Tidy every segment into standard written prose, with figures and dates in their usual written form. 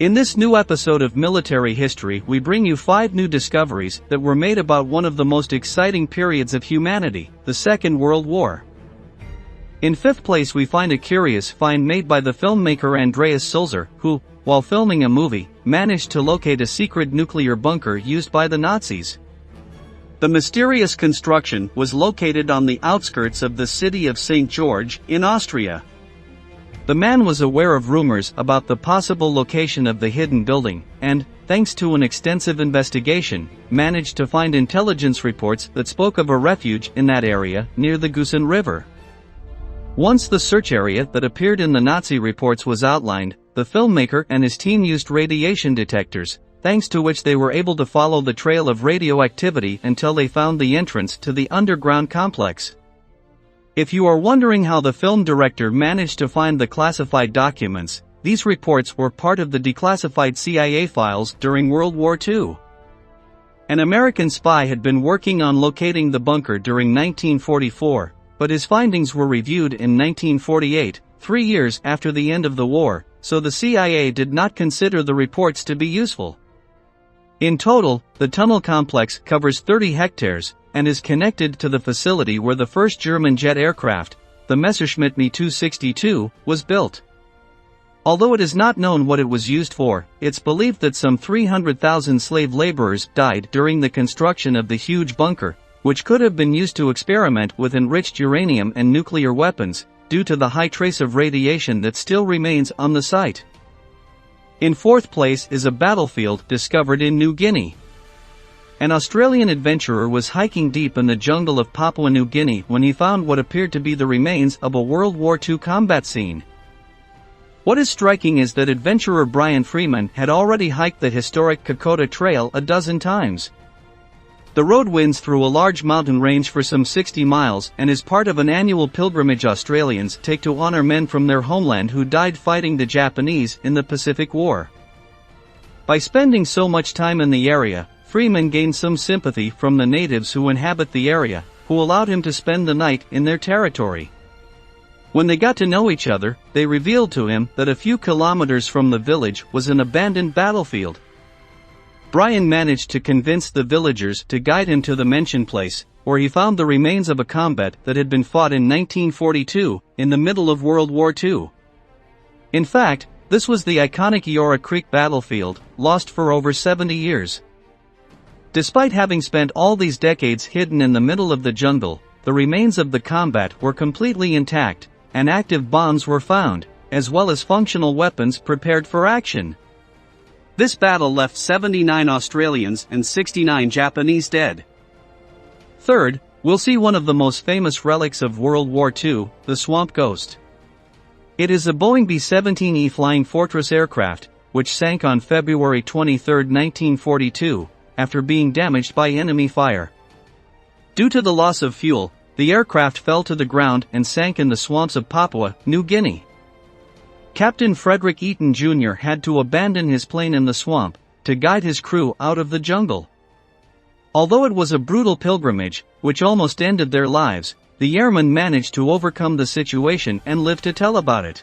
In this new episode of Military History, we bring you 5 new discoveries that were made about one of the most exciting periods of humanity, the Second World War. In 5th place we find a curious find made by the filmmaker Andreas Sulzer, who, while filming a movie, managed to locate a secret nuclear bunker used by the Nazis. The mysterious construction was located on the outskirts of the city of St. George, in Austria. The man was aware of rumors about the possible location of the hidden building, and, thanks to an extensive investigation, managed to find intelligence reports that spoke of a refuge in that area, near the Gusen River. Once the search area that appeared in the Nazi reports was outlined, the filmmaker and his team used radiation detectors, thanks to which they were able to follow the trail of radioactivity until they found the entrance to the underground complex. If you are wondering how the film director managed to find the classified documents, these reports were part of the declassified CIA files during World War II. An American spy had been working on locating the bunker during 1944, but his findings were reviewed in 1948, 3 years after the end of the war, so the CIA did not consider the reports to be useful. In total, the tunnel complex covers 30 hectares, and is connected to the facility where the first German jet aircraft, the Messerschmitt Me 262, was built. Although it is not known what it was used for, it's believed that some 300,000 slave laborers died during the construction of the huge bunker, which could have been used to experiment with enriched uranium and nuclear weapons, due to the high trace of radiation that still remains on the site. In 4th place is a battlefield discovered in New Guinea. An Australian adventurer was hiking deep in the jungle of Papua New Guinea when he found what appeared to be the remains of a World War II combat scene. What is striking is that adventurer Brian Freeman had already hiked the historic Kokoda Trail a dozen times. The road winds through a large mountain range for some 60 miles and is part of an annual pilgrimage Australians take to honor men from their homeland who died fighting the Japanese in the Pacific War. By spending so much time in the area, Freeman gained some sympathy from the natives who inhabit the area, who allowed him to spend the night in their territory. When they got to know each other, they revealed to him that a few kilometers from the village was an abandoned battlefield. Brian managed to convince the villagers to guide him to the mentioned place, where he found the remains of a combat that had been fought in 1942, in the middle of World War II. In fact, this was the iconic Eora Creek battlefield, lost for over 70 years. Despite having spent all these decades hidden in the middle of the jungle, the remains of the combat were completely intact, and active bombs were found, as well as functional weapons prepared for action. This battle left 79 Australians and 69 Japanese dead. 3rd, we'll see one of the most famous relics of World War II, the Swamp Ghost. It is a Boeing B-17E Flying Fortress aircraft, which sank on February 23, 1942, after being damaged by enemy fire. Due to the loss of fuel, the aircraft fell to the ground and sank in the swamps of Papua New Guinea. Captain Frederick Eaton Jr. had to abandon his plane in the swamp, to guide his crew out of the jungle. Although it was a brutal pilgrimage, which almost ended their lives, the airmen managed to overcome the situation and live to tell about it.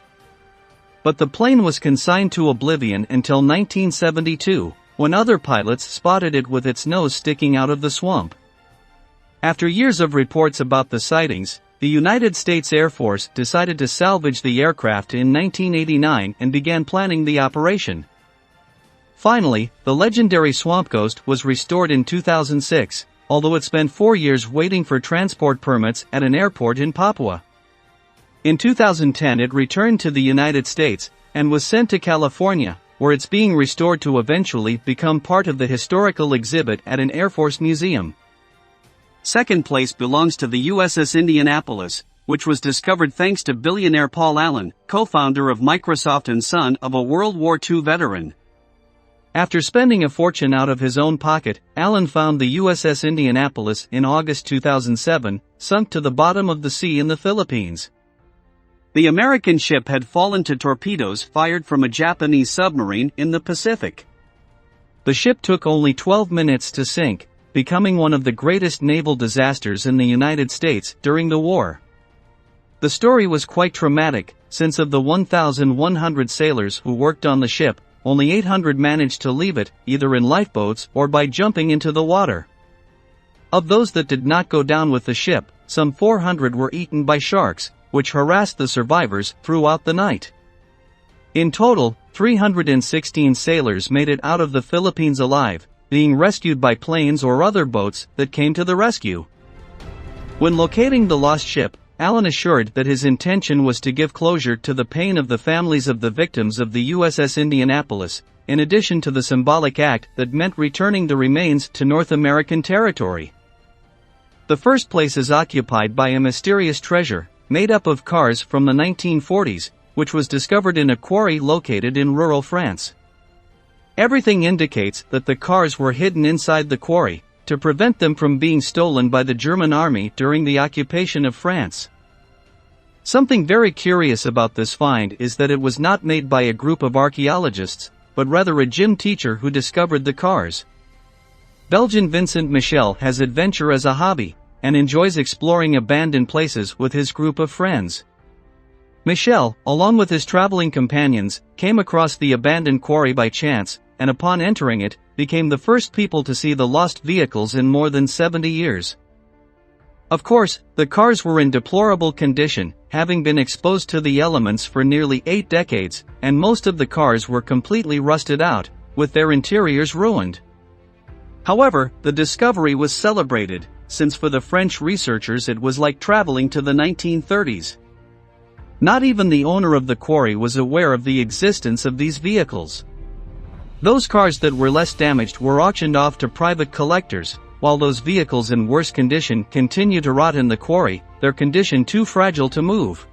But the plane was consigned to oblivion until 1972, when other pilots spotted it with its nose sticking out of the swamp. After years of reports about the sightings, the United States Air Force decided to salvage the aircraft in 1989 and began planning the operation. Finally, the legendary Swamp Ghost was restored in 2006, although it spent 4 years waiting for transport permits at an airport in Papua. In 2010 it returned to the United States, and was sent to California, where it's being restored to eventually become part of the historical exhibit at an Air Force museum. 2nd place belongs to the USS Indianapolis, which was discovered thanks to billionaire Paul Allen, co-founder of Microsoft and son of a World War II veteran. After spending a fortune out of his own pocket, Allen found the USS Indianapolis in August 2007, sunk to the bottom of the sea in the Philippines. The American ship had fallen to torpedoes fired from a Japanese submarine in the Pacific. The ship took only 12 minutes to sink, becoming one of the greatest naval disasters in the United States during the war. The story was quite traumatic, since of the 1,100 sailors who worked on the ship, only 800 managed to leave it, either in lifeboats or by jumping into the water. Of those that did not go down with the ship, some 400 were eaten by sharks, which harassed the survivors throughout the night. In total, 316 sailors made it out of the Philippines alive, being rescued by planes or other boats that came to the rescue. When locating the lost ship, Allen assured that his intention was to give closure to the pain of the families of the victims of the USS Indianapolis, in addition to the symbolic act that meant returning the remains to North American territory. The first place is occupied by a mysterious treasure, made up of cars from the 1940s, which was discovered in a quarry located in rural France. Everything indicates that the cars were hidden inside the quarry, to prevent them from being stolen by the German army during the occupation of France. Something very curious about this find is that it was not made by a group of archaeologists, but rather a gym teacher who discovered the cars. Belgian Vincent Michel has adventure as a hobby, and enjoys exploring abandoned places with his group of friends. Michel, along with his traveling companions, came across the abandoned quarry by chance, and upon entering it, became the first people to see the lost vehicles in more than 70 years. Of course, the cars were in deplorable condition, having been exposed to the elements for nearly 8 decades, and most of the cars were completely rusted out, with their interiors ruined. However, the discovery was celebrated, since for the French researchers it was like traveling to the 1930s. Not even the owner of the quarry was aware of the existence of these vehicles. Those cars that were less damaged were auctioned off to private collectors, while those vehicles in worse condition continue to rot in the quarry, their condition too fragile to move.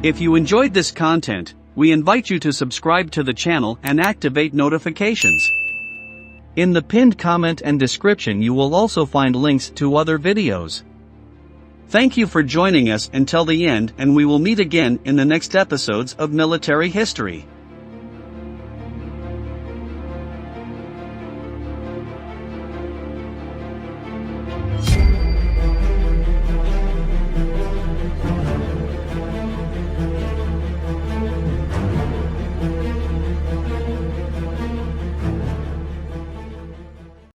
If you enjoyed this content, we invite you to subscribe to the channel and activate notifications. In the pinned comment and description you will also find links to other videos. Thank you for joining us until the end, and we will meet again in the next episodes of Military History.